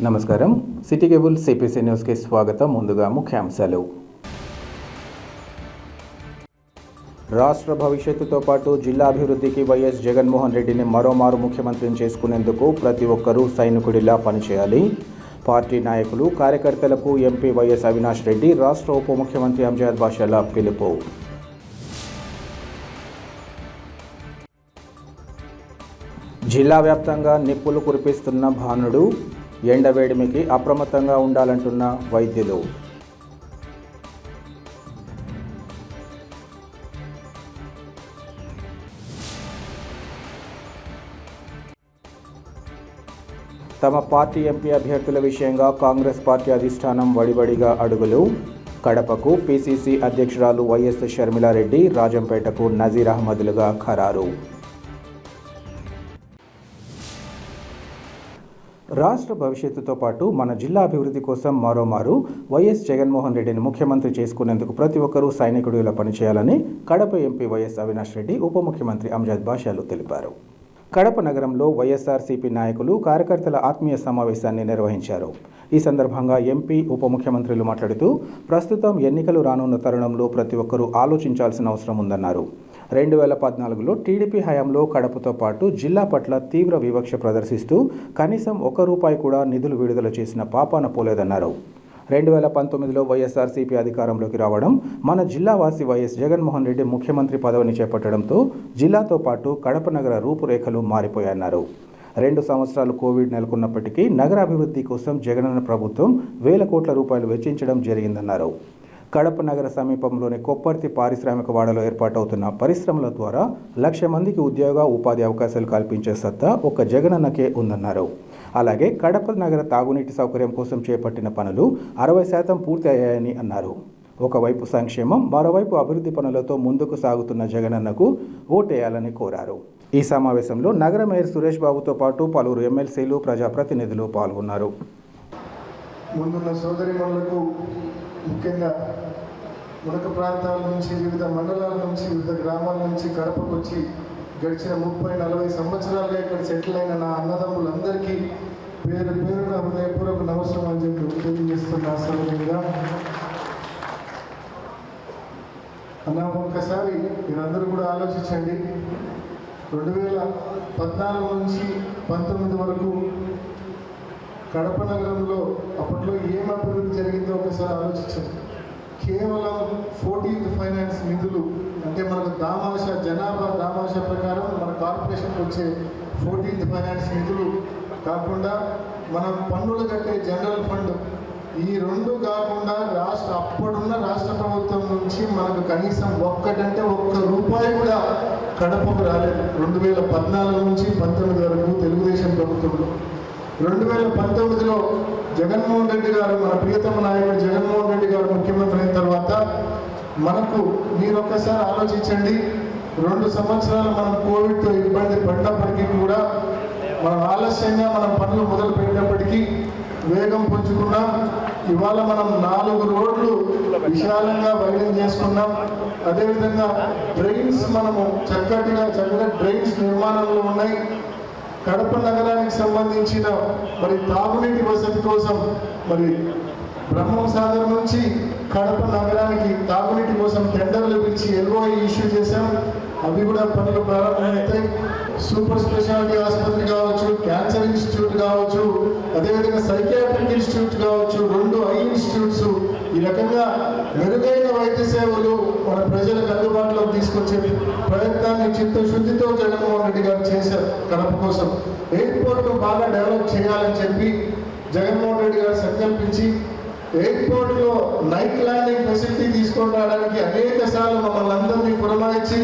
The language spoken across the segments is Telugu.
నమస్కారం. సిటీ కేబుల్ సిపిసి న్యూస్కి స్వాగతం. ముందుగా ముఖ్యాంశాలు. రాష్ట్ర భవిష్యత్తుతో పాటు జిల్లా అభివృద్ధికి వైఎస్ జగన్మోహన్ రెడ్డిని మరోమారు ముఖ్యమంత్రిని చేసుకునేందుకు ప్రతి ఒక్కరూ సైనికుడిలా పనిచేయాలి. పార్టీ నాయకులు, కార్యకర్తలకు ఎంపీ వైఎస్ అవినాష్ రెడ్డి, రాష్ట్ర ఉప ముఖ్యమంత్రి అంజద్ బాషాల పిలుపు. జిల్లా వ్యాప్తంగా నిప్పులు కురిపిస్తున్న భానుడు, ఎండవేడిమికి అప్రమత్తంగా ఉండాలంటున్న వైద్యులు. తమ పార్టీ ఎంపీ అభ్యర్థుల విషయంగా కాంగ్రెస్ పార్టీ అధిష్టానం వడివడిగా అడుగులు. కడపకు పిసిసి అధ్యక్షురాలు వైఎస్ షర్మిలారెడ్డి, రాజంపేటకు నజీర్ అహ్మద్లుగా ఖరారు. రాష్ట్ర భవిష్యత్తుతో పాటు మన జిల్లా అభివృద్ధి కోసం మరోమారు వైఎస్ జగన్మోహన్ రెడ్డిని ముఖ్యమంత్రి చేసుకునేందుకు ప్రతి ఒక్కరూ సైనికుడిలా పనిచేయాలని కడప ఎంపీ వైఎస్ అవినాష్ రెడ్డి, ఉప ముఖ్యమంత్రి అంజద్ బాషాలు తెలిపారు. కడప నగరంలో వైఎస్ఆర్సీపీ నాయకులు, కార్యకర్తల ఆత్మీయ సమావేశాన్ని నిర్వహించారు. ఈ సందర్భంగా ఎంపీ, ఉప ముఖ్యమంత్రులు మాట్లాడుతూ ప్రస్తుతం ఎన్నికలు రానున్న తరుణంలో ప్రతి ఒక్కరూ ఆలోచించాల్సిన అవసరం ఉందన్నారు. 2014లో టీడీపీ హయాంలో కడపతో పాటు జిల్లా పట్ల తీవ్ర వివక్ష ప్రదర్శిస్తూ కనీసం ₹1 కూడా నిధులు విడుదల చేసిన పాపాన పోలేదన్నారు. 2019లో వైఎస్ఆర్సీపీ అధికారంలోకి రావడం, మన జిల్లావాసి వైఎస్ జగన్మోహన్ రెడ్డి ముఖ్యమంత్రి పదవిని చేపట్టడంతో జిల్లాతో పాటు కడప నగర రూపురేఖలు మారిపోయన్నారు. 2 సంవత్సరాలు కోవిడ్ నెలకొన్నప్పటికీ నగరాభివృద్ధి కోసం జగనన్న ప్రభుత్వం ₹1,000 కోట్ల వెచ్చించడం జరిగిందన్నారు. కడప నగర సమీపంలోని కొప్పర్తి పారిశ్రామిక వాడలో ఏర్పాటవుతున్న పరిశ్రమల ద్వారా 1,00,000 మందికి ఉద్యోగ, ఉపాధి అవకాశాలు కల్పించే సత్తా ఒక్క జగనన్నకే ఉందన్నారు. అలాగే కడప నగర తాగునీటి సౌకర్యం కోసం చేపట్టిన పనులు 60% పూర్తి అయ్యాయని అన్నారు. ఒకవైపు సంక్షేమం, మరోవైపు అభివృద్ధి పనులతో ముందుకు సాగుతున్న జగనన్నకు ఓటేయాలని కోరారు. ఈ సమావేశంలో నగర మేయర్ సురేష్ బాబుతో పాటు పలువురు ఎమ్మెల్సీలు, ప్రజాప్రతినిధులు పాల్గొన్నారు. ముందున్న సోదరిమణులకు, ముఖ్యంగా మునక ప్రాంతాల నుంచి, వివిధ మండలాల నుంచి, వివిధ గ్రామాల నుంచి కడపకు వచ్చి గడిచిన 30-40 సంవత్సరాలుగా ఇక్కడ సెటిల్ అయిన నా అన్నదమ్ములందరికీ పేరు పేరున హృదయపూర్వక నమస్కారం అని చెప్పి తెలియజేస్తున్నా. సౌకర్యంగా అన్న, ఒక్కసారి మీరందరూ కూడా ఆలోచించండి. 2014 నుంచి 19 వరకు కడప నగరంలో అప్పట్లో ఏం అభివృద్ధి జరిగిందో ఒకసారి ఆలోచించండి. కేవలం 14th ఫైనాన్స్ నిధులు, అంటే మనకు జనాభా దామాష ప్రకారం మన కార్పొరేషన్కి వచ్చే 14th ఫైనాన్స్ నిధులు కాకుండా మనం పన్నులు కట్టే జనరల్ ఫండ్, ఈ 2 కాకుండా అప్పుడున్న రాష్ట్ర ప్రభుత్వం నుంచి మనకు కనీసం ₹1 కూడా కడపకు రాలేదు. 2014 నుంచి 19 వరకు తెలుగుదేశం ప్రభుత్వంలో. 2019లో జగన్మోహన్ రెడ్డి గారు, మన ప్రియతమ నాయకుడు జగన్మోహన్ రెడ్డి గారు ముఖ్యమంత్రి అయిన తర్వాత మనకు మీరు ఒక్కసారి ఆలోచించండి. 2 సంవత్సరాలు మనం కోవిడ్తో ఇబ్బంది పడినప్పటికీ కూడా మనం ఆలస్యంగా పనులు మొదలు పెట్టినప్పటికీ వేగం పుంజుకున్నాం. ఇవాళ మనం 4 రోడ్లు విశాలంగా వైడన్ చేసుకున్నాం. అదేవిధంగా డ్రైన్స్ మనము చక్కగా డ్రైన్స్ నిర్మాణంలో ఉన్నాయి. కడప నగరానికి సంబంధించిన తాగునీటి వసతి కోసం బ్రహ్మం సాగర్ నుంచి కడప నగరానికి తాగునీటి కోసం టెండర్లు పిలిచి LOI ఇష్యూ చేశాం. అవి కూడా పనులు ప్రారంభమవుతాయి. సూపర్ స్పెషాలిటీ ఆసుపత్రి కావచ్చు, క్యాన్సర్ ఇన్స్టిట్యూట్ కావచ్చు, అదేవిధంగా సైకియాట్రిక్ ఇన్స్టిట్యూట్ కావచ్చు, 2 ఐ ఇన్స్టిట్యూట్స్, ఈ రకంగా మెరుగైన వైద్య సేవలు మన ప్రజలకు అందుబాటులోకి తీసుకొచ్చే ప్రయత్నాన్ని చిత్తశుద్ధితో జగన్మోహన్ రెడ్డి గారు చేశారు. కడప కోసం ఎయిర్పోర్ట్ను బాగా డెవలప్ చేయాలని చెప్పి జగన్మోహన్ రెడ్డి గారు సంకల్పించి ఎయిర్పోర్ట్లో నైట్ ల్యాండింగ్ ఫెసిలిటీ తీసుకొని రావడానికి అనేక సార్లు మమ్మల్ని అందరినీ పురమాయించి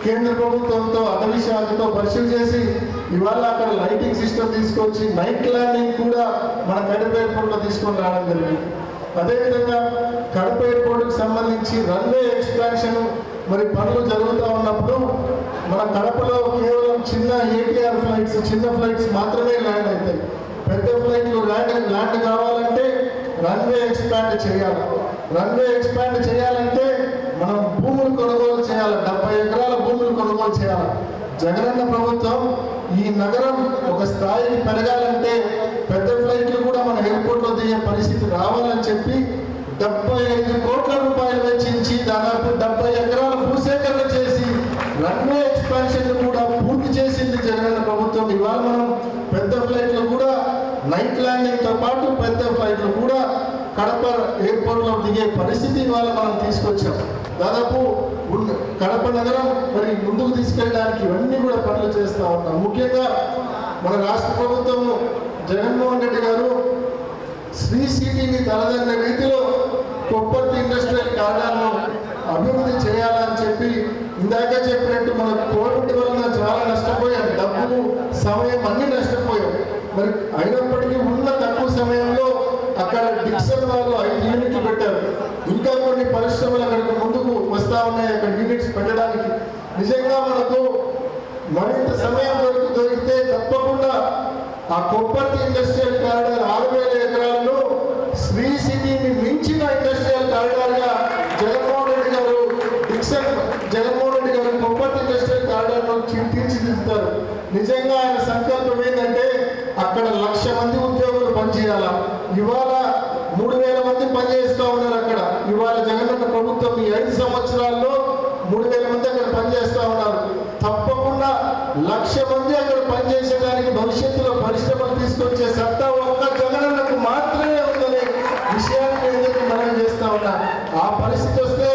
కేంద్ర ప్రభుత్వంతో, అటవీ శాఖతో పరిశీలన చేసి ఇవాళ అక్కడ లైటింగ్ సిస్టమ్ తీసుకొచ్చి నైట్ ల్యాండింగ్ కూడా మన కడప ఎయిర్పోర్ట్లో తీసుకొని రావడం జరిగింది. అదేవిధంగా కడప ఎయిర్పోర్ట్కి సంబంధించి రన్వే ఎక్స్పాన్షన్ పనులు జరుగుతూ ఉన్నప్పుడు మన కడపలో కేవలం చిన్న ATR ఫ్లైట్స్, చిన్న ఫ్లైట్స్ మాత్రమే ల్యాండ్ అవుతాయి. పెద్ద ఫ్లైట్లు ల్యాండ్ కావాలంటే రన్వే ఎక్స్పాండ్ చేయాలి. రన్వే ఎక్స్పాండ్ చేయాలంటే మనం భూములు కొనుగోలు చేయాలి. 70 ఎకరాల భూములు కొనుగోలు చేయాలి. జగనన్న ప్రభుత్వం ఈ నగరం ఒక స్థాయికి పెరగాలంటే పెద్ద ఫ్లైట్లు కూడా మన చెప్పి 75 కోట్ల రూపాయలు వెచ్చించి దాదాపు 70 ఎకరాల భూసేకరణ చేసి రన్వే ఎక్స్పాన్షన్ కూడా పూర్తి చేసింది జగనన్న ప్రభుత్వం. ఇవాళ మనం పెద్ద ఫ్లైట్లు కూడా నైట్ ల్యాండింగ్తో పాటు పెద్ద ఫ్లైట్లు కూడా కడప ఎయిర్పోర్ట్లో దిగే పరిస్థితి ఇవాళ మనం తీసుకొచ్చాం. దాదాపు కడప నగరం మరి ముందుకు తీసుకెళ్ళడానికి ఇవన్నీ కూడా పనులు చేస్తూ ఉన్నాం. ముఖ్యంగా మన రాష్ట్ర ప్రభుత్వం జగన్మోహన్ రెడ్డి గారు శ్రీ సిటీని తలదన్న రీతిలో కొప్పర్తి ఇండస్ట్రియల్ కారిడార్ను అభివృద్ధి చేయాలని చెప్పి ఇందాక చెప్పినట్టు మన కోవిడ్ వలన చాలా నష్టపోయాం, డబ్బు సమయం అన్ని నష్టపోయాం. మరి అయినప్పటికీ ఉన్న తక్కువ సమయంలో అక్కడ డిక్సన్ వాళ్ళు 5 యూనిట్లు పెట్టారు. ఇంకా కొన్ని పరిశ్రమలు అక్కడికి ముందుకు వస్తూ ఉన్నాయి అక్కడ యూనిట్స్ పెట్టడానికి. నిజంగా మనకు మరింత సమయం దొరికితే తప్పకుండా ఆ కొప్పర్తి ఇండస్ట్రియల్ కారిడార్ 6,000 ఎకరాలలో శ్రీ సిటీని మించిన ఇండస్ట్రియల్ కారిడార్గా జగన్మోహన్ రెడ్డి గారు కొప్పర్తి ఇండస్ట్రియల్ కారిడార్ను తీర్చిదిద్దుతారు. నిజంగా ఆయన సంకల్పం ఏంటంటే అక్కడ 1,00,000 మంది ఉద్యోగులు పనిచేయాలా. ఇవాళ 3,000 మంది పనిచేస్తూ ఉన్నారు అక్కడ. ఇవాళ జగనన్న ప్రభుత్వం ఈ 5 సంవత్సరాల్లో 3,000 మంది అక్కడ పనిచేస్తూ ఉన్నారు. తప్పకుండా 1,00,000 మంది అక్కడ పనిచేసేదానికి భవిష్యత్తులో పరిశ్రమలు తీసుకొచ్చే సత్తా ఒక్క జగనన్నకు మాత్రమే ఉందనే విషయాన్ని ఏదైతే మనం చేస్తా ఉన్నా. ఆ పరిస్థితి వస్తే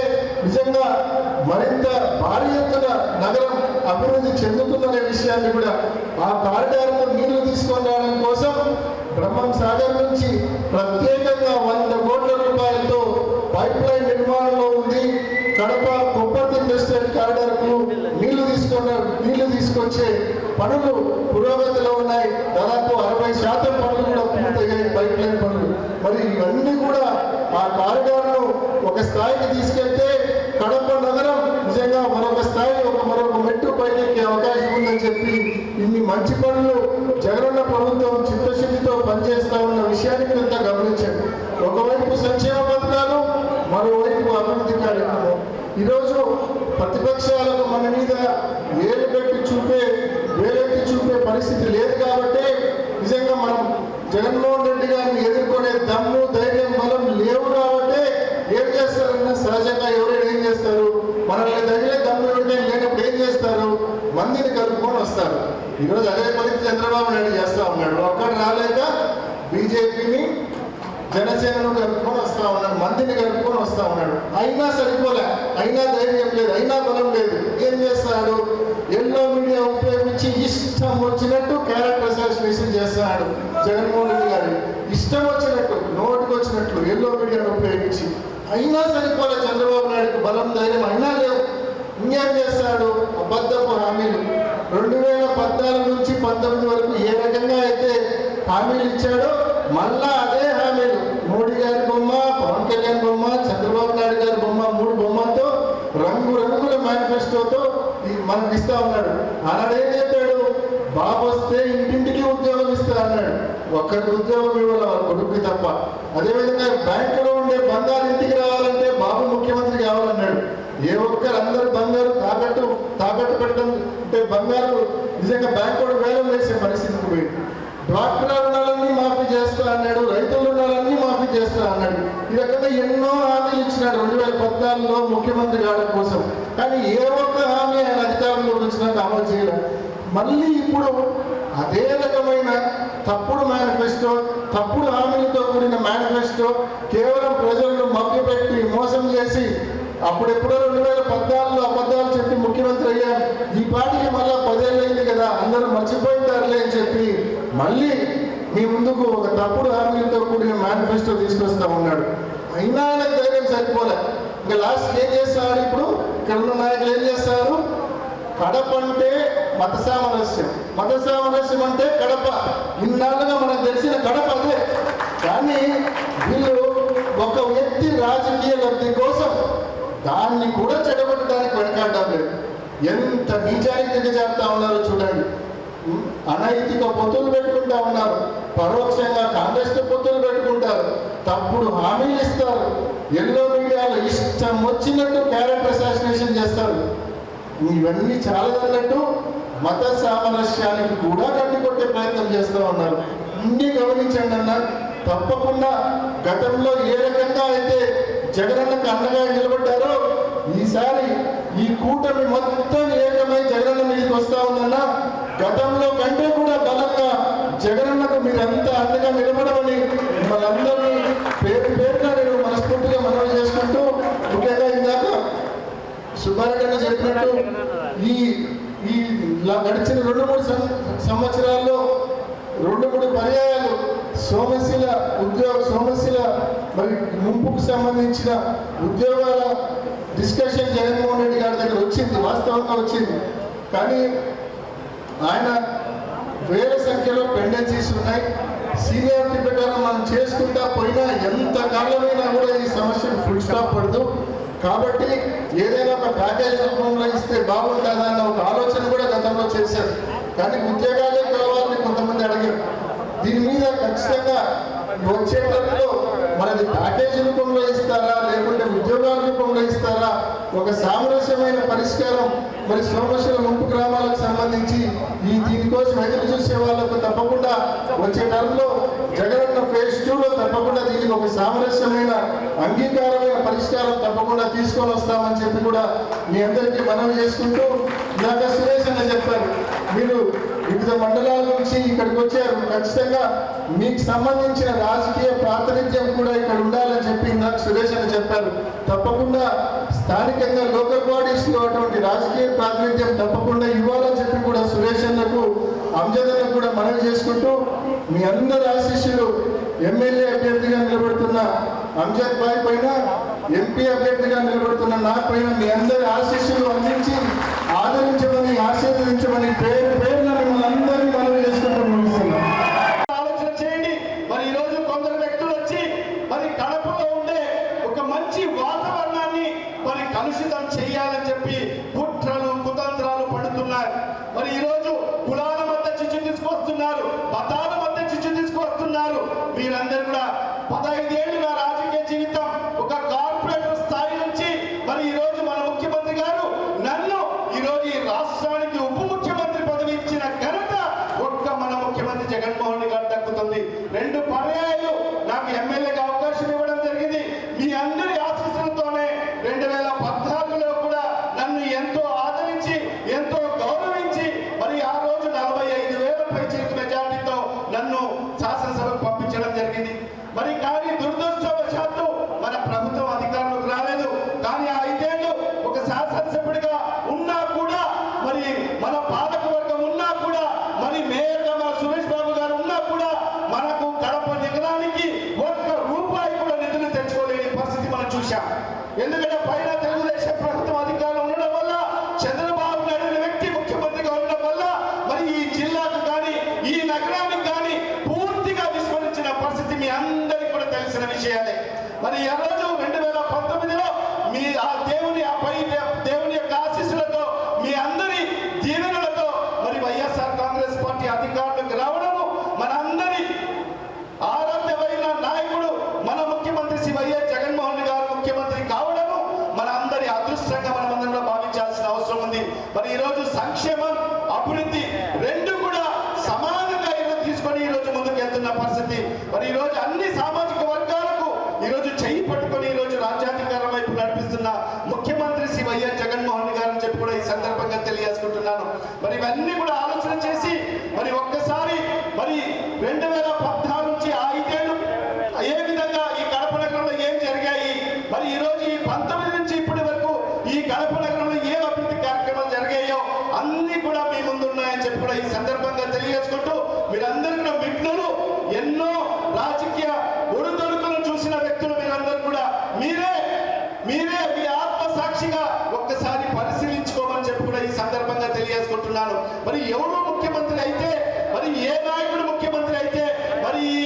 నిజంగా మరింత భారీ ఎత్తున నగరం అభివృద్ధి చెందుతుందనే విషయాన్ని కూడా ఆ కారిడార్కు నీళ్లు తీసుకొని రావడం కోసం బ్రహ్మం సాగర్ నుంచి ప్రత్యేకంగా 100 కోట్ల రూపాయలతో పైప్ లైన్ నిర్మాణంలో ఉంది. కడప కొప్పర్తి ఇండస్ట్రియల్ కారిడార్కు నీళ్లు తీసుకొచ్చే పనులు పురోగతిలో ఉన్నాయి. దాదాపు 60% పనులు కూడా పూర్తయ్యాయి, పైప్ లైన్ పనులు. మరి ఇవన్నీ కూడా ఆ కారిడార్ను ఒక స్థాయికి తీసుకెళ్తే కడప నగరం నిజంగా మరొక స్థాయి మరొక మెట్టు పైకి అవకాశం ఉందని చెప్పి ఇన్ని మంచి పనులు జగనన్న ప్రభుత్వం చిత్తశుద్ధితో పనిచేస్తా ఉన్న విషయాన్ని కొంత గమనించండి. ఒకవైపు సంక్షేమ పథకాలు, మరోవైపు అభివృద్ధి కార్యక్రమం. ఈరోజు ప్రతిపక్షాలకు మన మీద వేలెత్తి చూపే పరిస్థితి లేదు కాబట్టి నిజంగా మనం జగన్మోహన్ రెడ్డి గారిని ఎదుర్కొనే దమ్ము, ధైర్యం, బలం లేవు కాబట్టి ఏం చేస్తారన్నా సహజంగా ఎవరైనా ఏం చేస్తారు, మనల్ని తగిలే దమ్ము ఎవరైనా లేనప్పుడు ఏం చేస్తారు, మందిని కలుపుకొని వస్తారు. ఈరోజు అదే పరిస్థితి చంద్రబాబు నాయుడు చేస్తూ ఉన్నాడు. ఒక్కడు రాలేక బీజేపీని జనసేనను కలుపుకొని వస్తూ ఉన్నాడు, మందిని కలుపుకొని వస్తూ ఉన్నాడు. అయినా సరిపోలే, అయినా ధైర్యం లేదు, అయినా బలం లేదు. ఏం చేస్తాడు, ఎల్లో మీడియా ఉపయోగించి ఇష్టం వచ్చినట్టు క్యారెక్టర్ అసాసినేషన్ చేస్తున్నాడు జగన్మోహన్ రెడ్డి గారు. ఇష్టం వచ్చినట్టు, నోటికి వచ్చినట్లు ఎల్లో మీడియాను ఉపయోగించి. అయినా సరిపోలే చంద్రబాబు నాయుడుకి బలం, ధైర్యం అయినా లేవు. ఇంకేం చేస్తాడు, అబద్ధపు హామీలు. 2014 నుంచి 19 వరకు ఏ రకంగా అయితే హామీలు ఇచ్చాడో మళ్ళా అదే హామీలు. మోడీ గారి బొమ్మ, పవన్ కళ్యాణ్ బొమ్మ, చంద్రబాబు నాయుడు గారి బొమ్మ, 3 బొమ్మలతో రంగుల మేనిఫెస్టోతో మనకు ఇస్తా ఉన్నాడు. ఆనాడు ఏం చెప్పాడు, బాబు వస్తే ఇంటింటికి ఉద్యోగం ఇస్తా అన్నాడు. ఒక్కరికి ఉద్యోగం ఇవ్వాలి వాళ్ళ కొడుకుకి తప్ప. అదేవిధంగా బ్యాంకులో ఉండే బంగారు ఇంటికి రావాలంటే బాబు ముఖ్యమంత్రి కావాలన్నాడు. ఏ ఒక్కరు అందరూ బంగారు తాకట్టు పెట్టడం అంటే బంగారు నిజంగా బ్యాంకు వేలం వేసే పరిస్థితికి పోయింది. డ్వాక్రా రుణాలన్నీ మాఫీ చేస్తా అన్నాడు, రైతుల రుణాలన్నీ మాఫీ చేస్తా అన్నాడు. ఈ రకంగా ఎన్నో హామీలు ఇచ్చినాడు 2014లో ముఖ్యమంత్రి కావడం కోసం. కానీ ఏ ఒక్క హామీ ఆయన అధికారంలోకి వచ్చినాక అమలు చేయలేదు. మళ్ళీ ఇప్పుడు అదే రకమైన తప్పుడు మేనిఫెస్టో, తప్పుడు హామీలతో కూడిన మేనిఫెస్టో, కేవలం ప్రజలను మభ్యపెట్టి మోసం చేసి అప్పుడెప్పుడో 2014లో అబద్ధాలు చెప్పి ముఖ్యమంత్రి అయ్యాం, ఈ పార్టీకి మళ్ళీ 10 ఏళ్ళు అయింది కదా, అందరూ మర్చిపోయింటారులే అని చెప్పి మళ్ళీ మీ ముందుకు ఒక తప్పుడు హామీలతో కూడిన మేనిఫెస్టో తీసుకొస్తా ఉన్నాడు. అయినా ఆయనకు ధైర్యం సరిపోలే. ఇంకా లాస్ట్ ఏం చేస్తారు, ఇప్పుడు ఇక్కడ ఉన్న నాయకులు ఏం చేస్తారు, కడప అంటే మత సామరస్యం అంటే కడప. ఇన్నాళ్ళుగా మనకు తెలిసిన కడప అదే. కానీ వీళ్ళు ఒక వ్యక్తి రాజకీయ లబ్ధి కోసం దాన్ని కూడా చెడగొట్టడానికి వెనకాడడం లేదు. ఎంత నీచానికి దిగజారుతా ఉన్నారో చూడండి. అనైతిక పొత్తులు పెట్టుకుంటా ఉన్నారు, పరోక్షంగా కాంగ్రెస్తో పొత్తులు పెట్టుకుంటారు, తప్పుడు హామీలు ఇస్తారు, ఎల్లో మీడియాలో ఇష్టం వచ్చినట్టు క్యారెక్టర్ అసాసినేషన్ చేస్తారు. ఇవన్నీ చాలదన్నట్టు మత సామరస్యానికి కూడా గడ్డి కొట్టే ప్రయత్నం చేస్తూ ఉన్నారు. ఇన్ని గమనించండి అన్న. తప్పకుండా గతంలో ఏ రకంగా అయితే జగనన్నకు అండగా నిలబడ్డారో ఈసారి ఈ కూటమి మొత్తం ఏకమై జగనన్న మీదకి వస్తా ఉందన్న. గతంలో కంటే కూడా బలంగా జగనన్నకు మీరంతా అండగా నిలబడమని మనందరినీ పేరు పేరుగా నేను మనస్ఫూర్తిగా మనవి చేసుకుంటూ, ముఖ్యంగా ఇందాక సుబ్బారెడ్డి చెప్పినట్టు ఈ గడిచిన 2-3 సంవత్సరాల్లో 2-3 పర్యాయాలు సోమశిల మరి ముంపుకు సంబంధించిన ఉద్యోగాల డిస్కషన్ జగన్మోహన్ రెడ్డి గారి దగ్గర వచ్చింది, వాస్తవంగా వచ్చింది. కానీ ఆయన వేల సంఖ్యలో పెండెన్సీస్ ఉన్నాయి. సీనియారిటీ ప్రకారం మనం చేసుకుంటా పోయినా ఎంత కాలమైనా కూడా ఈ సమస్యకు ఫుల్ స్టాప్ పడదు. కాబట్టి ఏదైనా ఒక ప్యాకేజ్ రూపంలో ఇస్తే బాగుంటుందా అన్న ఒక ఆలోచన కూడా గతంలో చేశారు. కానీ ఉద్యోగాలే కావాలని కొంతమంది అడిగారు. దీని మీద ఖచ్చితంగా వచ్చే టైంలో మనది ప్యాకేజ్ రూపంలో ఇస్తారా లేకుంటే ఉద్యోగాల రూపంలో ఇస్తారా, ఒక సామరస్యమైన పరిష్కారం మరి సోమశిల ముంపు గ్రామాలకు సంబంధించి దీనికోసం ఎదురు చూసే వాళ్ళకు తప్పకుండా వచ్చే టైంలో జగనన్న ఫేజ్ 2లో తప్పకుండా దీనికి ఒక సామరస్యమైన అంగీకారమైన పరిష్కారం తప్పకుండా తీసుకొని వస్తామని చెప్పి కూడా మీ అందరికీ మనవి చేసుకుంటూ, ఇందాక సురేష్ అన్న చెప్పారు, మీరు వివిధ మండలాల నుంచి ఇక్కడికి వచ్చారు. ఖచ్చితంగా మీకు సంబంధించిన రాజకీయ ప్రాతినిధ్యం కూడా ఇక్కడ ఉండాలని చెప్పి ఇందాక సురేష్ అని చెప్పారు. తప్పకుండా స్థానికంగా లోకల్ బాడీస్ లో అటువంటి రాజకీయ ప్రాతినిధ్యం తప్పకుండా ఇవ్వాలని చెప్పి కూడా సురేష్ అన్నకు, అంజద్ అన్నకు కూడా మనవి చేసుకుంటూ, మీ అందరి ఆశీస్సులు ఎమ్మెల్యే అభ్యర్థిగా నిలబడుతున్న అంజద్ భాయ్ పైన, ఎంపీ అభ్యర్థిగా నిలబడుతున్న నా పైన మీ అందరి ఆశీస్సులు అందించి ఆదరించమని ఆశీర్వదించమని పేరు పేరున మిమ్మల్ని అందరినీ మనవి చేసుకుంటూ ముగిస్తున్నాం. ఆలోచన చేయండి. మరి ఈరోజు కొందరు వ్యక్తులు వచ్చి మరి కడపలో ఉండే ఒక మంచి వాతావరణాన్ని మరి కలుషితం చేయాలని చెప్పి కుట్రలు కుతంత్రాలు పడుతున్నారు. మరి ఈరోజు కులాల మధ్య చిచ్చు తీసుకొస్తున్నారు, మతాల మధ్య చిచ్చు తీసుకొస్తున్నారు. మీరందరూ కూడా 15 ఏళ్ళుగా రాజకీయ జీవితం ఒక కార్పొరేటర్ స్థాయి నుంచి మరి ఈరోజు మన ముఖ్యమంత్రి గారు నన్ను ఈరోజు ఈ రాష్ట్రానికి ఉప ముఖ్యమంత్రి పదవి ఇచ్చిన ఘనత ఒక్క మన ముఖ్యమంత్రి జగన్మోహన్ రెడ్డి గారు దక్కుతుంది. 2 పర్యాయాలు నాకు ఎమ్మెల్యేగా అవకాశం ఇవ్వడం జరిగింది. మీ అందరి ఆశీస్సులతోనే 2014లో కూడా నన్ను ఎంతో ఆదరించి ఎంతో గౌరవించి మరి ఆ రోజు 45,000 పైచిలకు మెజార్టీతో నన్ను శాసనసభకు పంపించడం జరిగింది. మరి కానీ దురదృష్టవశాత్తు మన ప్రభుత్వం అధికారంలోకి రాలేదు. కానీ ఆ 5 ఏళ్ళు ఒక శాసనసభ్యుడిగా ఉన్నా కూడా, మరి మన పాలక వర్గం ఉన్నా కూడా, మరి మేయర్గా మన సురేష్ బాబు గారు ఉన్నా కూడా మనకు కడప నగరానికి ₹1 కూడా నిధులు తెచ్చుకోలేని పరిస్థితి మనం చూశాం. ఎందుకంటే పైన తెలుగుదేశం ప్రభుత్వం అధికారంలో ఉండడం వల్ల, చంద్రబాబు నాయుడు అనే వ్యక్తి ముఖ్యమంత్రిగా ఉండడం వల్ల మరి ఈ జిల్లాకు కానీ ఈ నగరానికి కానీ పూర్తిగా విస్మరించిన పరిస్థితి మీ అందరికీ కూడా తెలిసిన విషయాలే. మరి ఈ రోజు 2019లో మీ ఆ దేవుని దేవుని యొక్క ఆశీస్సులతో మీ అందరి దీవెనలతో మరి వైఎస్ఆర్ కాంగ్రెస్ పార్టీ అధికారంలోకి రావడము, మన అందరి ఆరాధ్యమైన నాయకుడు మన ముఖ్యమంత్రి శ్రీ వైఎస్ జగన్మోహన్ రెడ్డి గారు ముఖ్యమంత్రి కావడము మన అందరి అదృష్టంగా మనమందరం భావించాల్సిన అవసరం ఉంది. మరి ఈరోజు సంక్షేమం అభివృద్ధి 2 కూడా సమానంగా ఈరోజు తీసుకొని ఈరోజు ముందుకు వెళ్తున్న పరిస్థితి. మరి ఈరోజు అన్ని సామాజిక వర్గాలకు ఈరోజు చెయ్యి పట్టుకొని ఈరోజు రాజ్యాధికారం వైపు నడిపిస్తున్న ముఖ్యమంత్రి శ్రీ వైఎస్ జగన్మోహన్ రెడ్డి గారు అని చెప్పి కూడా ఈ సందర్భంగా తెలియజేసుకుంటున్నాను. మరి ఇవన్నీ కూడా ఆలోచన చేసి మరి ఒక్కసారి మరి 2014 నుంచి ఆ 5 ఏళ్ళు ఏ విధంగా ఈ కడప నగరంలో ఏం జరిగాయి, మరి ఈరోజు ఈ 19 నుంచి ఇప్పటి వరకు ఈ కడప నగరంలో ఏ అభివృద్ధి కార్యక్రమాలు జరిగాయో అన్ని కూడా మీ ముందున్నాయని చెప్పి కూడా ఈ సందర్భంగా తెలియజేసుకుంటూ, మీరందరూ కూడా విఘ్నులు, ఎన్నో రాజకీయ ఒడిదొడుకులను చూసిన వ్యక్తులు మీరందరూ కూడా మీరే మీ ఆత్మ సాక్షిగా ఒక్కసారి పరిశీలించుకోమని చెప్పి కూడా ఈ సందర్భంగా తెలియజేసుకుంటున్నాను. మరి ఎవరు ముఖ్యమంత్రి అయితే, మరి ఏ నాయకుడు ముఖ్యమంత్రి అయితే మరి ఈ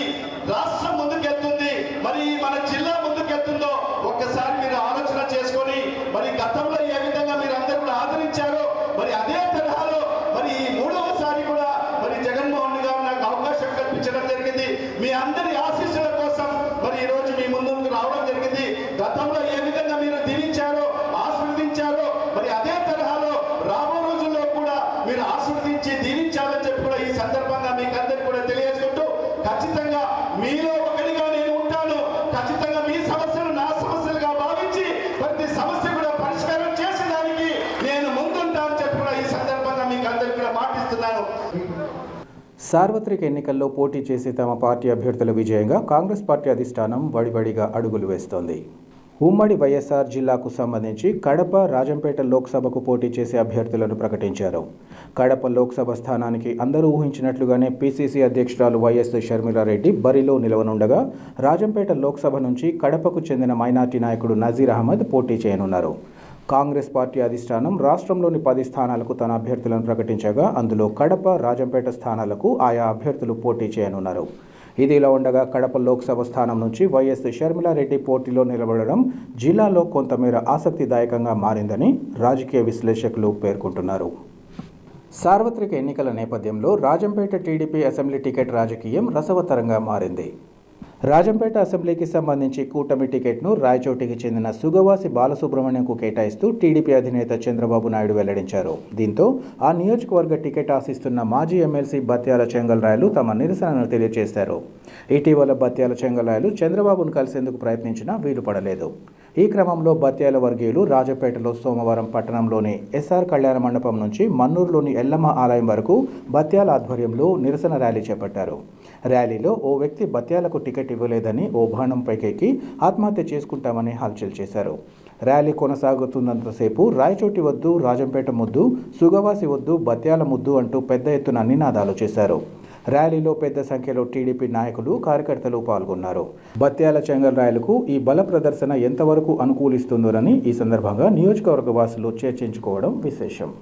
రాష్ట్రం ముందుకెళ్తుంది, మరి మన జిల్లా ముందుకెళ్తుందో ఒక్కసారి మీరు ఆలోచన చేసుకొని, మరి గతంలో ఏ విధంగా మీరు అందరూ కూడా ఆదరించారో మరి అదే తరహాలో మరి ఈ 3వసారి కూడా మరి జగన్మోహన్ రెడ్డి గారు నాకు అవకాశం కల్పించడం జరిగింది. మీ అందరి ఆశీస్సుల కోసం మరి ఈ రోజు మీ ముందుకు రావడం జరిగింది. గతంలో ఏ విధంగా మీరు దీవించారో ఆశీర్వదించారో మరి అదే తరహాలో రాబో రోజుల్లో కూడా మీరు ఆశీర్వదించి దీవించాలని చెప్పి కూడా ఈ సందర్భంగా మీకు అందరికీ కూడా సార్వత్రిక ఎన్నికల్లో పోటీ చేసి తమ పార్టీ అభ్యర్థుల విజయంగా కాంగ్రెస్ పార్టీ అధిష్టానం వడివడిగా అడుగులు వేస్తోంది. ఉమ్మడి వైఎస్ఆర్ జిల్లాకు సంబంధించి కడప, రాజంపేట లోక్సభకు పోటీ చేసే అభ్యర్థులను ప్రకటించారు. కడప లోక్సభ స్థానానికి అందరూ ఊహించినట్లుగానే పీసీసీ అధ్యక్షురాలు వైఎస్ షర్మిలారెడ్డి బరిలో నిలవనుండగా, రాజంపేట లోక్సభ నుంచి కడపకు చెందిన మైనార్టీ నాయకుడు నజీర్ అహ్మద్ పోటీ చేయనున్నారు. కాంగ్రెస్ పార్టీ అధిష్టానం రాష్ట్రంలోని 10 స్థానాలకు తన అభ్యర్థులను ప్రకటించగా, అందులో కడప, రాజంపేట స్థానాలకు ఆయా అభ్యర్థులు పోటీ చేయనున్నారు. ఇదిలా ఉండగా కడప లోక్సభ స్థానం నుంచి వైఎస్ షర్మిలారెడ్డి పోటీలో నిలబడడం జిల్లాలో కొంతమేర ఆసక్తిదాయకంగా మారిందని రాజకీయ విశ్లేషకులు పేర్కొంటున్నారు. సార్వత్రిక ఎన్నికల నేపథ్యంలో రాజంపేట టీడీపీ అసెంబ్లీ టికెట్ రాజకీయం రసవత్తరంగా మారింది. రాజంపేట అసెంబ్లీకి సంబంధించి కూటమి టికెట్ను రాయచోటికి చెందిన సుగవాసి బాలసుబ్రహ్మణ్యంకు కేటాయిస్తూ టీడీపీ అధినేత చంద్రబాబు నాయుడు వెల్లడించారు. దీంతో ఆ నియోజకవర్గ టికెట్ ఆశిస్తున్న మాజీ ఎమ్మెల్సీ బత్యాల చెంగల్రాయలు తమ నిరసనను తెలియజేశారు. ఇటీవల బత్యాల చెంగల్రాయలు చంద్రబాబును కలిసేందుకు ప్రయత్నించినా వీలుపడలేదు. ఈ క్రమంలో బత్యాల వర్గీయులు రాజంపేటలో సోమవారం పట్టణంలోని ఎస్ఆర్ కళ్యాణ మండపం నుంచి మన్నూరులోని ఎల్లమ్మ ఆలయం వరకు బత్యాల ఆధ్వర్యంలో నిరసన ర్యాలీ చేపట్టారు. ర్యాలీలో ఓ వ్యక్తి బత్యాలకు టికెట్ ఇవ్వలేదని ఓ బాణం పైకెక్కి ఆత్మహత్య చేసుకుంటామని హల్చల్ చేశారు. ర్యాలీ కొనసాగుతున్నంతసేపు రాయచోటి వద్దు, రాజంపేట ముద్దు, సుగవాసి వద్దు, బత్యాల ముద్దు అంటూ పెద్ద ఎత్తున నినాదాలు చేశారు. ర్యాలీలో పెద్ద సంఖ్యలో టీడీపీ నాయకులు, కార్యకర్తలు పాల్గొన్నారు. బత్యాల చెంగల్రాయలకు ఈ బల ప్రదర్శన ఎంతవరకు అనుకూలిస్తుందోనని ఈ సందర్భంగా నియోజకవర్గ వాసులు చర్చించుకోవడం విశేషం.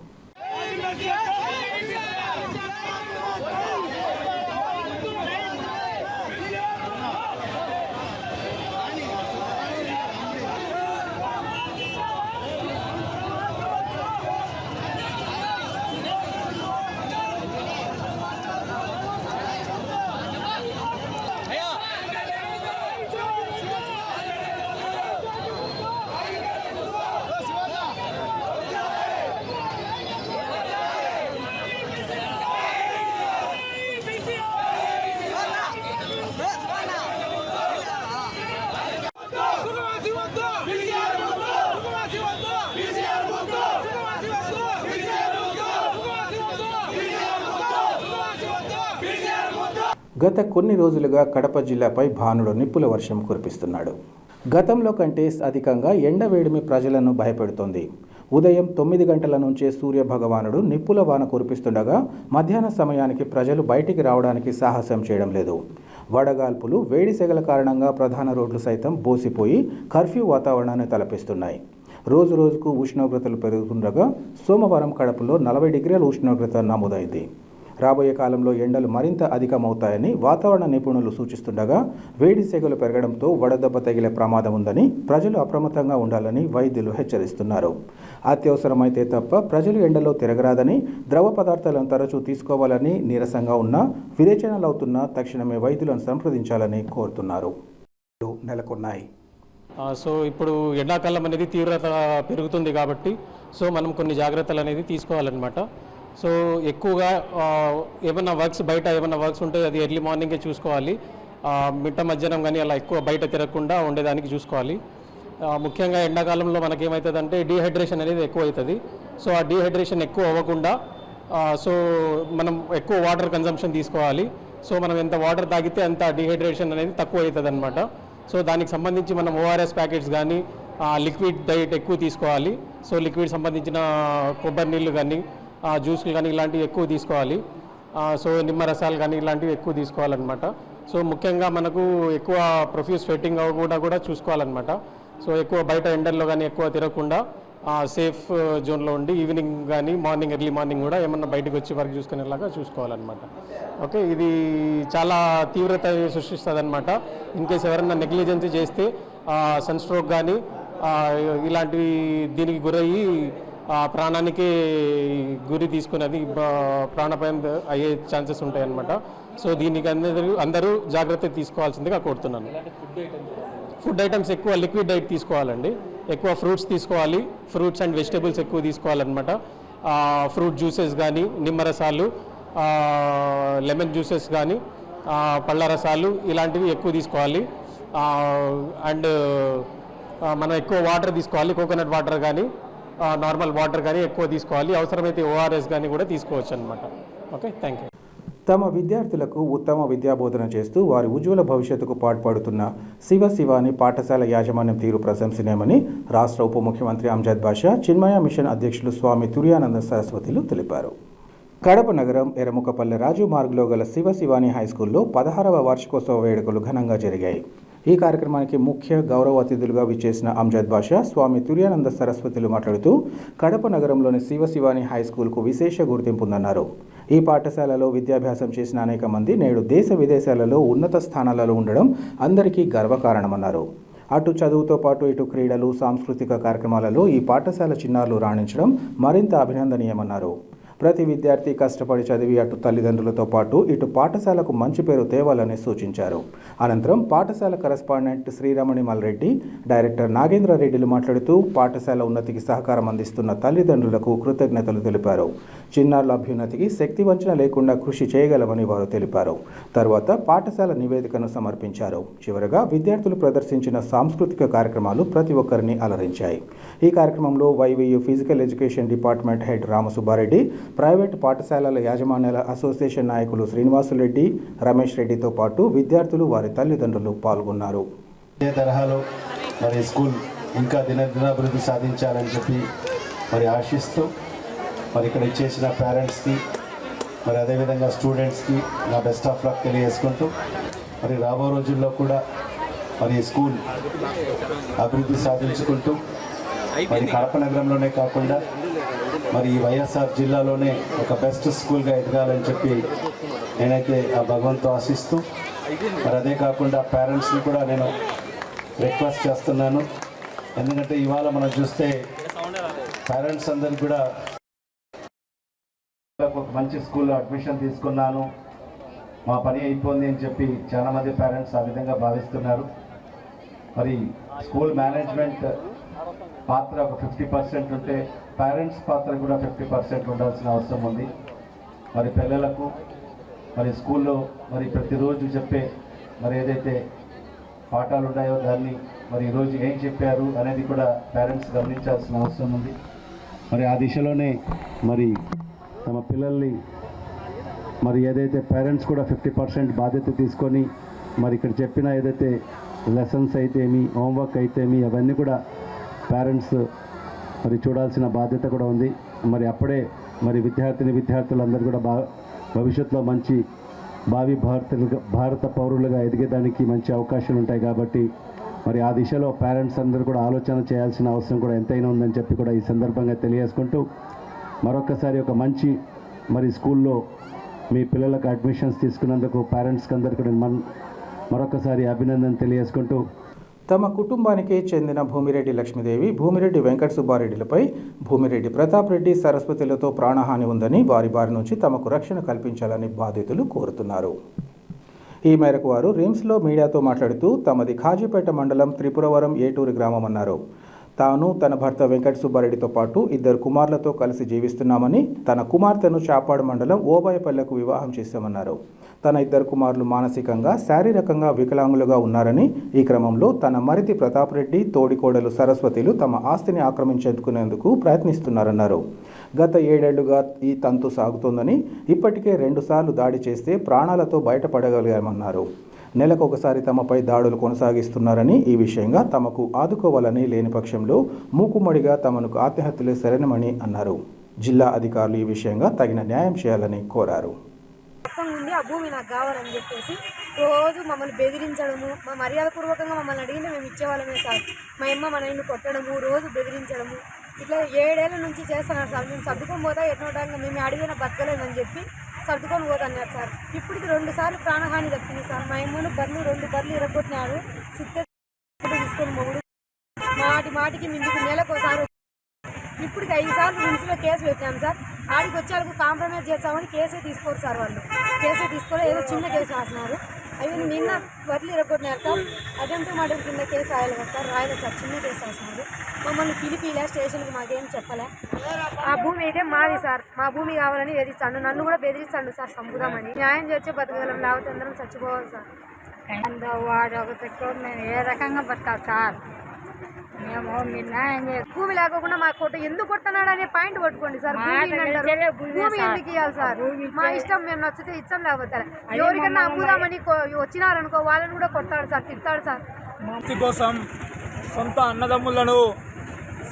గత కొన్ని రోజులుగా కడప జిల్లాపై భానుడు నిప్పుల వర్షం కురిపిస్తున్నాడు. గతంలో కంటే అధికంగా ఎండవేడిమి ప్రజలను భయపెడుతోంది. ఉదయం 9 గంటల నుంచే సూర్య భగవానుడు నిప్పుల వాన కురిపిస్తుండగా మధ్యాహ్న సమయానికి ప్రజలు బయటికి రావడానికి సాహసం చేయడం లేదు. వడగాల్పులు, వేడి సెగల కారణంగా ప్రధాన రోడ్లు సైతం బోసిపోయి కర్ఫ్యూ వాతావరణాన్ని తలపిస్తున్నాయి. రోజు రోజుకు ఉష్ణోగ్రతలు పెరుగుతుండగా సోమవారం కడపలో 40 డిగ్రీల ఉష్ణోగ్రత నమోదైంది. రాబోయే కాలంలో ఎండలు మరింత అధికమవుతాయని వాతావరణ నిపుణులు సూచిస్తుండగా, వేడి సెగలు పెరగడంతో వడదెబ్బ తగిలే ప్రమాదం ఉందని ప్రజలు అప్రమత్తంగా ఉండాలని వైద్యులు హెచ్చరిస్తున్నారు. అత్యవసరమైతే తప్ప ప్రజలు ఎండలో తిరగరాదని, ద్రవ పదార్థాలను తరచూ తీసుకోవాలని, నీరసంగా ఉన్నా, విరేచనలవుతున్నా తక్షణమే వైద్యులను సంప్రదించాలని కోరుతున్నారు. నెలకొన్నాయి. సో ఇప్పుడు ఎండాకాలం అనేది తీవ్రత పెరుగుతుంది కాబట్టి మనం కొన్ని జాగ్రత్తలు అనేది తీసుకోవాలన్నమాట. సో ఎక్కువగా ఏమైనా వర్క్స్ ఉంటే అది ఎర్లీ మార్నింగే చూసుకోవాలి. మిట్ట మధ్యాహ్నం కానీ అలా ఎక్కువ బయట తిరగకుండా ఉండేదానికి చూసుకోవాలి. ముఖ్యంగా ఎండాకాలంలో మనకేమవుతుందంటే డీహైడ్రేషన్ అనేది ఎక్కువ అవుతుంది. సో ఆ డీహైడ్రేషన్ ఎక్కువ అవ్వకుండా మనం ఎక్కువ వాటర్ కన్జంప్షన్ తీసుకోవాలి. సో మనం ఎంత వాటర్ తాగితే అంత డీహైడ్రేషన్ అనేది తక్కువ అవుతుంది అనమాట. సో దానికి సంబంధించి మనం ఓఆర్ఎస్ ప్యాకెట్స్ కానీ, లిక్విడ్ డైట్ ఎక్కువ తీసుకోవాలి. సో లిక్విడ్ సంబంధించిన కొబ్బరి నీళ్ళు కానీ, జ్యూస్లు కానీ ఇలాంటివి ఎక్కువ తీసుకోవాలి. సో నిమ్మరసాలు కానీ ఇలాంటివి ఎక్కువ తీసుకోవాలన్నమాట. సో ముఖ్యంగా మనకు ఎక్కువ ప్రొఫ్యూస్ స్వెట్టింగ్ అవ్వకుండా కూడా చూసుకోవాలన్నమాట. సో ఎక్కువ బయట ఎండల్లో కానీ ఎక్కువ తిరగకుండా సేఫ్ జోన్లో ఉండి ఈవినింగ్ కానీ ఎర్లీ మార్నింగ్ కూడా ఏమన్నా బయటకు వచ్చి వర్క్ చూసుకునేలాగా చూసుకోవాలన్నమాట. ఓకే, ఇది చాలా తీవ్రత సృష్టిస్తుంది అనమాట. ఇన్ కేసు ఎవరైనా నెగ్లిజెన్సీ చేస్తే సన్ స్ట్రోక్ కానీ ఇలాంటివి దీనికి గురయ్యి ప్రాణానికి గురి తీసుకున్నది ప్రాణాపాయం అయ్యే ఛాన్సెస్ ఉంటాయి అన్నమాట. సో దీనికి అందరూ జాగ్రత్త తీసుకోవాల్సిందిగా కోరుతున్నాను. ఫుడ్ ఐటమ్స్ ఎక్కువ లిక్విడ్ డైట్ తీసుకోవాలండి. ఎక్కువ ఫ్రూట్స్ తీసుకోవాలి. ఫ్రూట్స్ అండ్ వెజిటేబుల్స్ ఎక్కువ తీసుకోవాలన్నమాట. ఫ్రూట్ జ్యూసెస్ కానీ, నిమ్మరసాలు, లెమన్ జ్యూసెస్ కానీ, పళ్ళ రసాలు ఇలాంటివి ఎక్కువ తీసుకోవాలి. అండ్ మనం ఎక్కువ వాటర్ తీసుకోవాలి. కోకోనట్ వాటర్ కానీ, నార్మల్ వాటర్ కానీ ఎక్కువ తీసుకోవాలి. అవసరమైతే ఓఆర్ఎస్ కానీ కూడా తీసుకోవచ్చు అనమాట. Okay, thank you. తమ విద్యార్థులకు ఉత్తమ విద్యాబోధన చేస్తూ వారి ఉజ్వల భవిష్యత్తుకు పాటుపడుతున్న శివాని పాఠశాల యాజమాన్యం తీరు ప్రశంసనీయమని రాష్ట్ర ఉప ముఖ్యమంత్రి అంజద్ బాషా చిన్మయ మిషన్ అధ్యక్షులు స్వామి తుర్యానంద సరస్వతిలు తెలిపారు. కడప నగరం ఎర్రముకపల్లె రాజు మార్గ్లో గల శివాని హైస్కూల్లో 16వ వార్షికోత్సవ వేడుకలు ఘనంగా జరిగాయి. ఈ కార్యక్రమానికి ముఖ్య గౌరవ అతిథులుగా విచ్చేసిన అంజద్ బాషా స్వామి తుర్యానంద సరస్వతిలు మాట్లాడుతూ కడప నగరంలోని శివాని హైస్కూల్కు విశేష గుర్తింపు ఉందన్నారు. ఈ పాఠశాలలో విద్యాభ్యాసం చేసిన అనేక మంది నేడు దేశ విదేశాలలో ఉన్నత స్థానాలలో ఉండడం అందరికీ గర్వకారణమన్నారు. అటు చదువుతో పాటు ఇటు క్రీడలు, సాంస్కృతిక కార్యక్రమాలలో ఈ పాఠశాల చిన్నారులు రాణించడం మరింత అభినందనీయమన్నారు. ప్రతి విద్యార్థి కష్టపడి చదివి అటు తల్లిదండ్రులతో పాటు ఇటు పాఠశాలకు మంచి పేరు తేవాలని సూచించారు. అనంతరం పాఠశాల కరెస్పాండెంట్ శ్రీరమణి మల్రెడ్డి, డైరెక్టర్ నాగేంద్ర రెడ్డిలు మాట్లాడుతూ పాఠశాల ఉన్నతికి సహకారం అందిస్తున్న తల్లిదండ్రులకు కృతజ్ఞతలు తెలిపారు. చిన్నారుల అభ్యున్నతికి శక్తి వంచన లేకుండా కృషి చేయగలమని వారు తెలిపారు. తర్వాత పాఠశాల నివేదికను సమర్పించారు. చివరగా విద్యార్థులు ప్రదర్శించిన సాంస్కృతిక కార్యక్రమాలు ప్రతి ఒక్కరిని అలరించాయి. ఈ కార్యక్రమంలో YVU physical education department head Ramasubbareddy, private పాఠశాలల యాజమాన్యాల అసోసియేషన్ నాయకులు శ్రీనివాసులరెడ్డి, రమేష్ రెడ్డితో పాటు విద్యార్థులు, వారి తల్లిదండ్రులు పాల్గొన్నారు. ఇదే తరహాలో మరి స్కూల్ ఇంకా దినదినాభివృద్ధి సాధించాలని చెప్పి మరి ఆశిస్తూ మరి ఇక్కడ ఇచ్చేసిన పేరెంట్స్కి మరి అదేవిధంగా స్టూడెంట్స్కి నా బెస్ట్ ఆఫ్ లక్ తెలియజేసుకుంటూ మరి రాబో రోజుల్లో కూడా మరి స్కూల్ అభివృద్ధి సాధించుకుంటూ మరి కడప నగరంలోనే కాకుండా మరి ఈ వైఎస్ఆర్ జిల్లాలోనే ఒక బెస్ట్ స్కూల్గా ఎదగాలని చెప్పి నేనైతే ఆ భగవంతుతో ఆశిస్తూ మరి అదే కాకుండా పేరెంట్స్ని కూడా నేను రిక్వెస్ట్ చేస్తున్నాను. ఎందుకంటే ఇవాళ మనం చూస్తే పేరెంట్స్ అందరికి కూడా ఒక మంచి స్కూల్లో అడ్మిషన్ తీసుకున్నాను, మా పని అయిపోయింది అని చెప్పి చాలామంది పేరెంట్స్ ఆ విధంగా భావిస్తున్నారు. మరి స్కూల్ మేనేజ్మెంట్ పాత్ర ఒక 50% ఉంటే పేరెంట్స్ పాత్ర కూడా 50% ఉండాల్సిన అవసరం ఉంది. మరి పిల్లలకు మరి స్కూల్లో మరి ప్రతిరోజు చెప్పే మరి ఏదైతే పాఠాలు ఉన్నాయో దాన్ని మరి ఈరోజు ఏం చెప్పారు అనేది కూడా పేరెంట్స్ గమనించాల్సిన అవసరం ఉంది. మరి ఆ దిశలోనే మరి తమ పిల్లల్ని మరి ఏదైతే పేరెంట్స్ కూడా 50% బాధ్యత తీసుకొని మరి ఇక్కడ చెప్పిన ఏదైతే లెసన్స్ అయితేమి, హోంవర్క్ అయితేమి అవన్నీ కూడా పేరెంట్స్ మరి చూడాల్సిన బాధ్యత కూడా ఉంది. మరి అప్పుడే మరి విద్యార్థులందరూ కూడా భవిష్యత్తులో మంచి భావి భారత పౌరులుగా ఎదిగేదానికి మంచి అవకాశాలు ఉంటాయి. కాబట్టి మరి ఆ దిశలో పేరెంట్స్ అందరూ కూడా ఆలోచన చేయాల్సిన అవసరం కూడా ఎంతైనా ఉందని చెప్పి కూడా ఈ సందర్భంగా తెలియజేసుకుంటూ మరొకసారి ఒక మంచి మరి స్కూల్లో మీ పిల్లలకు అడ్మిషన్స్ తీసుకున్నందుకు పేరెంట్స్కి అందరికీ కూడా మరొకసారి అభినందన తెలియజేసుకుంటూ తమ కుటుంబానికే చెందిన భూమిరెడ్డి లక్ష్మీదేవి, భూమిరెడ్డి వెంకట సుబ్బారెడ్డిలపై భూమిరెడ్డి ప్రతాప్ రెడ్డి సరస్వతులతో ప్రాణహాని ఉందని వారి బారి నుంచి తమకు రక్షణ కల్పించాలని బాధితులు కోరుతున్నారు. ఈ మేరకు వారు రిమ్స్లో మీడియాతో మాట్లాడుతూ తమది ఖాజీపేట మండలం త్రిపురవరం ఏటూరి గ్రామం అన్నారు. తాను తన భర్త వెంకట సుబ్బారెడ్డితో పాటు 2 కుమారులతో కలిసి జీవిస్తున్నామని, తన కుమార్తెను చాపాడు మండలం ఓబాయపల్లెకు వివాహం చేశామన్నారు. తన 2 కుమారులు మానసికంగా, శారీరకంగా వికలాంగులుగా ఉన్నారని, ఈ క్రమంలో తన మరిది ప్రతాప్ రెడ్డి, తోడికోడలు సరస్వతిలు తమ ఆస్తిని ఆక్రమించేందుకు ప్రయత్నిస్తున్నారన్నారు. గత 7 ఏళ్లుగా ఈ తంతు సాగుతోందని, ఇప్పటికే 2 సార్లు దాడి చేస్తే ప్రాణాలతో బయటపడగలిగామన్నారు. నెలకొకసారి తమపై దాడులు కొనసాగిస్తున్నారని, ఈ విషయంగా తమకు ఆదుకోవాలని, లేని పక్షంలో మూకుమ్మడిగా తమను ఆత్మహత్యలే శరణమని అన్నారు. జిల్లా అధికారులు ఈ విషయంగా తగిన న్యాయం చేయాలని కోరారు. ఉంది ఆ భూమి నాకు కావాలని చెప్పేసి రోజు మమ్మల్ని బెదిరించడము, మా మర్యాదపూర్వకంగా మమ్మల్ని అడిగిన మేము ఇచ్చేవాళ్ళమే సార్. మా అమ్మ మన ఇల్లు కొట్టడము, రోజు బెదిరించడము, ఇట్లా 7 ఏళ్ల నుంచి చేస్తున్నారు సార్. మేము సర్దుకొని పోతా ఎన్నోటాంగా మేము అడిగిన బతకలేమని చెప్పి సర్దుకొని పోతున్నారు సార్. ఇప్పటికి 2 సార్లు ప్రాణహాని తప్పింది సార్. మా అమ్మను 2 బర్రెలు ఇరగొట్టినాడు. తీసుకొని మొగుడు మాటికి ముందుకు నెలకోసారి. ఇప్పటికి 5 సార్లు రిమ్స్లో కేసు పెట్టాం సార్. ఆడికి వచ్చేందుకు కాంప్రమైజ్ చేస్తామని కేసే తీసుకోరు సార్. వాళ్ళు కేసే తీసుకోలేదు, ఏదో చిన్న కేసు రాసినారు. అవి నిన్న బర్రెలు ఇరగొట్టినారు సార్. అటెంప్ట్ మర్డర్ కింద కేసు రాయాలి కదా సార్, రాయలేదు సార్, చిన్న కేసు రాసినారు. మమ్మల్ని పిలిపిలే స్టేషన్కి, మాకేం చెప్పలే. ఆ భూమి అయితే మాది సార్, మా భూమి కావాలని బెదిరిస్తాడు. నన్ను కూడా బెదిరిస్తాడు సార్ చంపుదామని. న్యాయం చేస్తే బతకగలం, లేకపోతే అందరం చచ్చిపోవాలి సార్. వాడు ఒక పెట్టుకోవడం మేము ఏ రకంగా బతకాలి సార్? మేము మీరు న్యాయం చేయాలి. భూమి లేకుండా మా కొట్టు ఎందుకు కొడుతున్నాడు అనే పాయింట్ పట్టుకోండి సార్. భూమి అంటారు, భూమి ఎందుకు ఇవ్వాలి సార్? మా ఇష్టం, మేము నచ్చితే ఇష్టం లేకపోతే ఎవరికన్నా అమ్ముదామని వచ్చినారనుకో వాళ్ళని కూడా కొడతాడు సార్, తిడతాడు సార్. ముక్తి కోసం సొంత అన్నదమ్ములను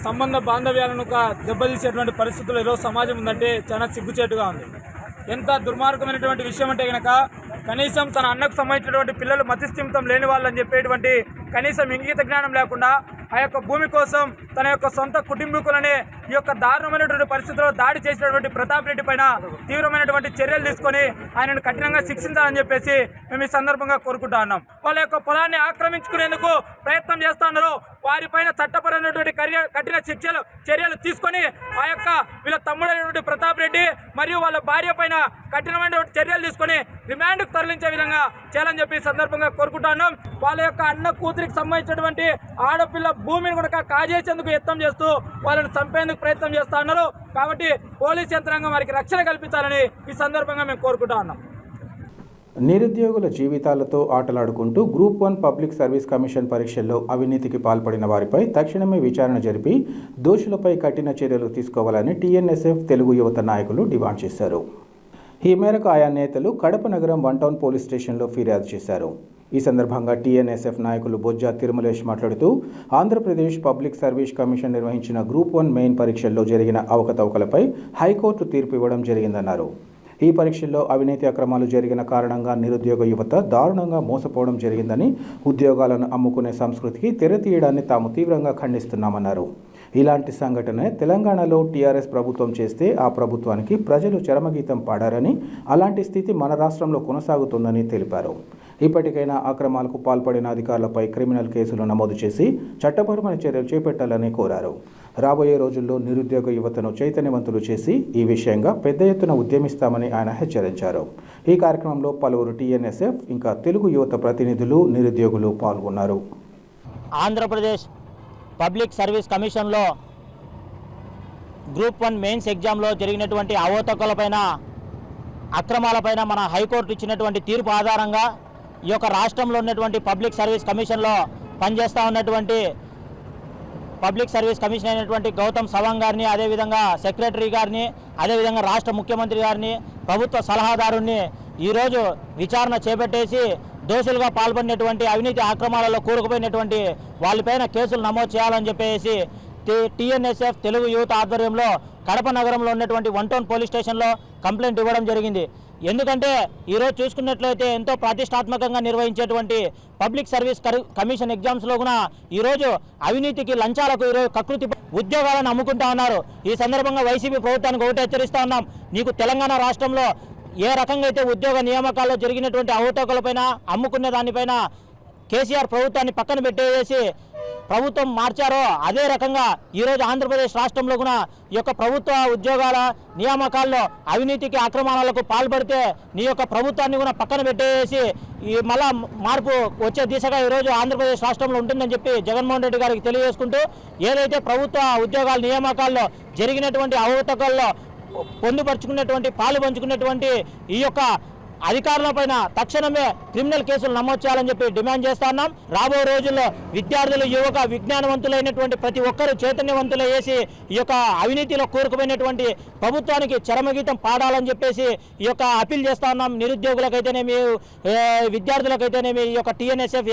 సంబంధ బాంధవ్యాలను దెబ్బతీసేటువంటి పరిస్థితులు ఈరోజు సమాజం ఉందంటే చాలా సిగ్గుచేటుగా ఉంది. ఎంత దుర్మార్గమైనటువంటి విషయం అంటే కనుక కనీసం తన అన్నకు సంబంధించినటువంటి పిల్లలు మతిస్థిమితం లేని వాళ్ళని చెప్పేటువంటి కనీసం ఇంగిత జ్ఞానం లేకుండా ఆ యొక్క భూమి కోసం తన యొక్క సొంత కుటుంబీకులనే ఈ యొక్క దారుణమైనటువంటి పరిస్థితుల్లో దాడి చేసినటువంటి ప్రతాప్ రెడ్డి పైన తీవ్రమైనటువంటి చర్యలు తీసుకొని ఆయనను కఠినంగా శిక్షించాలని చెప్పేసి మేము ఈ సందర్భంగా కోరుకుంటా ఉన్నాం. వాళ్ళ యొక్క పొలాన్ని ఆక్రమించుకునేందుకు ప్రయత్నం చేస్తా ఉన్నారు. వారిపైన చట్టపరమైనటువంటి కఠిన చర్యలు తీసుకొని ఆ యొక్క వీళ్ళ తమ్ముడైనటువంటి ప్రతాప్ రెడ్డి మరియు వాళ్ళ భార్య పైన కఠినమైనటువంటి చర్యలు తీసుకొని రిమాండ్కు తరలించే విధంగా చేయాలని చెప్పి సందర్భంగా కోరుకుంటా ఉన్నాం. వాళ్ళ యొక్క అన్న కూతురికి సంబంధించినటువంటి ఆడపిల్ల భూమిని కూడా కాజేసేందుకు యత్నం చేస్తూ వాళ్ళని చంపేందుకు ప్రయత్నం చేస్తా ఉన్నారు. కాబట్టి పోలీస్ యంత్రాంగం వారికి రక్షణ కల్పించాలని ఈ సందర్భంగా మేము కోరుకుంటా ఉన్నాం. నిరుద్యోగుల జీవితాలతో ఆటలాడుకుంటూ గ్రూప్ 1 పబ్లిక్ సర్వీస్ కమిషన్ పరీక్షల్లో అవినీతికి పాల్పడిన వారిపై తక్షణమే విచారణ జరిపి దోషులపై కఠిన చర్యలు తీసుకోవాలని టీఎన్ఎస్ఎఫ్ తెలుగు యువత నాయకులు డిమాండ్ చేశారు. ఈ మేరకు ఆయా నేతలు కడప నగరం 1 టౌన్ పోలీస్ స్టేషన్లో ఫిర్యాదు చేశారు. ఈ సందర్భంగా టీఎన్ఎస్ఎఫ్ నాయకులు బొజ్జ తిరుమలేష్ మాట్లాడుతూ ఆంధ్రప్రదేశ్ పబ్లిక్ సర్వీస్ కమిషన్ నిర్వహించిన గ్రూప్ 1 మెయిన్ పరీక్షల్లో జరిగిన అవకతవకలపై హైకోర్టు తీర్పు ఇవ్వడం జరిగిందన్నారు. ఈ పరీక్షల్లో అవినీతి అక్రమాలు జరిగిన కారణంగా నిరుద్యోగ యువత దారుణంగా మోసపోవడం జరిగిందని, ఉద్యోగాలను అమ్ముకునే సంస్కృతికి తెరతీయడాన్ని తాము తీవ్రంగా ఖండిస్తున్నామన్నారు. ఇలాంటి సంఘటన తెలంగాణలో టీఆర్ఎస్ ప్రభుత్వం చేస్తే ఆ ప్రభుత్వానికి ప్రజలు చరమగీతం పాడారని, అలాంటి స్థితి మన రాష్ట్రంలో కొనసాగుతుందని తెలిపారు. ఇప్పటికైనా అక్రమాలకు పాల్పడిన అధికారులపై క్రిమినల్ కేసులు నమోదు చేసి చట్టపరమైన చర్యలు చేపట్టాలని కోరారు. రాబోయే రోజుల్లో నిరుద్యోగ యువతను చైతన్యవంతులు చేసి ఈ విషయంగా పెద్ద ఎత్తున ఉద్యమిస్తామని ఆయన హెచ్చరించారు. ఈ కార్యక్రమంలో పలువురు టీఎన్ఎస్ఎఫ్ ఇంకా తెలుగు యువత ప్రతినిధులు, నిరుద్యోగులు పాల్గొన్నారు. ఆంధ్రప్రదేశ్ పబ్లిక్ సర్వీస్ కమిషన్లో గ్రూప్ 1 మెయిన్స్ ఎగ్జామ్లో జరిగినటువంటి అవకతవకలపైన, అక్రమాలపైన మన హైకోర్టు ఇచ్చినటువంటి తీర్పు ఆధారంగా ఈ యొక్క రాష్ట్రంలో ఉన్నటువంటి పబ్లిక్ సర్వీస్ కమిషన్లో పనిచేస్తూ ఉన్నటువంటి పబ్లిక్ సర్వీస్ కమిషన్ అయినటువంటి గౌతమ్ సవాంగ్ గారిని, అదేవిధంగా సెక్రటరీ గారిని, అదేవిధంగా రాష్ట్ర ముఖ్యమంత్రి గారిని, ప్రభుత్వ సలహాదారుని ఈరోజు విచారణ చేపట్టేసి దోషులుగా పాల్పడినటువంటి అవినీతి అక్రమాలలో కూరుకుపోయినటువంటి వాళ్ళపైన కేసులు నమోదు చేయాలని చెప్పేసి టీఎన్ఎస్ఎఫ్ తెలుగు యూత్ ఆధ్వర్యంలో కడప నగరంలో ఉన్నటువంటి 1 టౌన్ పోలీస్ స్టేషన్లో కంప్లైంట్ ఇవ్వడం జరిగింది. ఎందుకంటే ఈరోజు చూసుకున్నట్లయితే ఎంతో ప్రతిష్టాత్మకంగా నిర్వహించేటువంటి పబ్లిక్ సర్వీస్ కమిషన్ ఎగ్జామ్స్లో కూడా ఈరోజు అవినీతికి, లంచాలకు ఈరోజు కకృతి ఉద్యోగాలను అమ్ముకుంటా ఉన్నారు. ఈ సందర్భంగా వైసీపీ ప్రభుత్వానికి ఒకటి హెచ్చరిస్తూ ఉన్నాం. నీకు తెలంగాణ రాష్ట్రంలో ఏ రకంగా అయితే ఉద్యోగ నియామకాల్లో జరిగినటువంటి అవకతవకలపైన, అమ్ముకునే దానిపైన కేసీఆర్ ప్రభుత్వాన్ని పక్కన పెట్టేసి ప్రభుత్వం మార్చారో అదే రకంగా ఈరోజు ఆంధ్రప్రదేశ్ రాష్ట్రంలో కూడా ఈ యొక్క ప్రభుత్వ ఉద్యోగాల నియామకాల్లో అవినీతికి, అక్రమాలకు పాల్పడితే నీ యొక్క ప్రభుత్వాన్ని కూడా పక్కన పెట్టేసి ఈ మళ్ళా మార్పు వచ్చే దిశగా ఈరోజు ఆంధ్రప్రదేశ్ రాష్ట్రంలో ఉంటుందని చెప్పి జగన్మోహన్ రెడ్డి గారికి తెలియజేసుకుంటూ, ఏదైతే ప్రభుత్వ ఉద్యోగాల నియామకాల్లో జరిగినటువంటి అవకతవకల్లో పొందుపరుచుకున్నటువంటి, పాలు పంచుకున్నటువంటి ఈ యొక్క అధికారులపైన తక్షణమే క్రిమినల్ కేసులు నమోదు చేయాలని చెప్పి డిమాండ్ చేస్తా ఉన్నాం. రాబోయే రోజుల్లో విద్యార్థులు, యువక, విజ్ఞానవంతులైనటువంటి ప్రతి ఒక్కరూ చైతన్యవంతులు చేసి ఈ యొక్క అవినీతిలో కూరుకుపోయినటువంటి ప్రభుత్వానికి చరమగీతం పాడాలని చెప్పేసి ఈ యొక్క అప్పీల్ చేస్తా ఉన్నాం. నిరుద్యోగులకైతేనేమి, విద్యార్థులకైతేనేమి ఈ యొక్క టీఎన్ఎస్ఎఫ్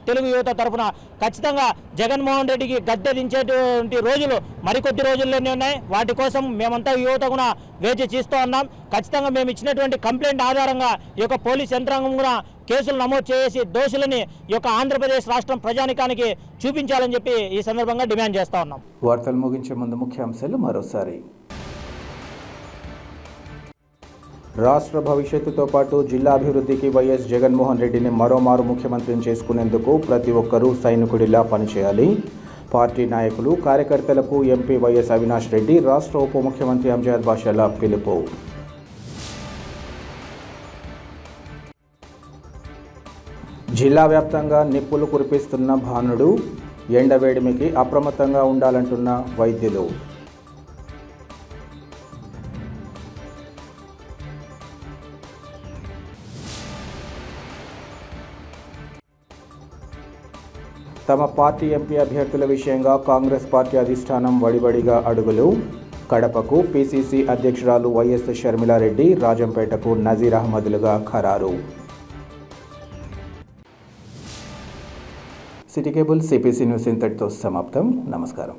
తెలుగు యువత తరఫున ఖచ్చితంగా జగన్మోహన్ రెడ్డికి గద్దె దించేటువంటి రోజులు మరికొద్ది రోజుల్లోనే ఉన్నాయి. వాటి కోసం మేమంతా యువత కూడా వేచి చూస్తూ ఉన్నాం. ఖచ్చితంగా మేము ఇచ్చినటువంటి కంప్లైంట్ ఆధారంగా ఈ యొక్క పోలీస్ యంత్రాంగం కూడా కేసులు నమోదు చేసి దోషులని ఈ యొక్క ఆంధ్రప్రదేశ్ రాష్ట్రం ప్రజానికానికి చూపించాలని చెప్పి ఈ సందర్భంగా డిమాండ్ చేస్తా ఉన్నాం. వార్తలు ముగించే ముందు ముఖ్యాంశాలు మరోసారి. రాష్ట్ర భవిష్యత్తుతో పాటు జిల్లా అభివృద్ధికి వైఎస్ జగన్మోహన్ రెడ్డిని మరోమారు ముఖ్యమంత్రిని చేసుకునేందుకు ప్రతి ఒక్కరూ సైనికుడిలా పనిచేయాలి. పార్టీ నాయకులు, కార్యకర్తలకు ఎంపీ వైఎస్ అవినాష్ రెడ్డి, రాష్ట్ర ఉప ముఖ్యమంత్రి అంజద్ బాషాల పిలుపు. జిల్లా వ్యాప్తంగా నిప్పులు కురిపిస్తున్న భానుడు, ఎండవేడిమికి అప్రమత్తంగా ఉండాలంటున్న వైద్యులు. తమ పార్టీ ఎంపీ అభ్యర్థుల విషయంగా కాంగ్రెస్ పార్టీ అధిష్టానం వడివడిగా అడుగులు. కడపకు పిసిసి అధ్యక్షురాలు వైఎస్ షర్మిలారెడ్డి, రాజంపేటకు నజీర్ అహ్మద్లుగా ఖరారు. సిటీ కేబుల్ సిపిసి న్యూస్ ఇంతటితో సమాప్తం. నమస్కారం.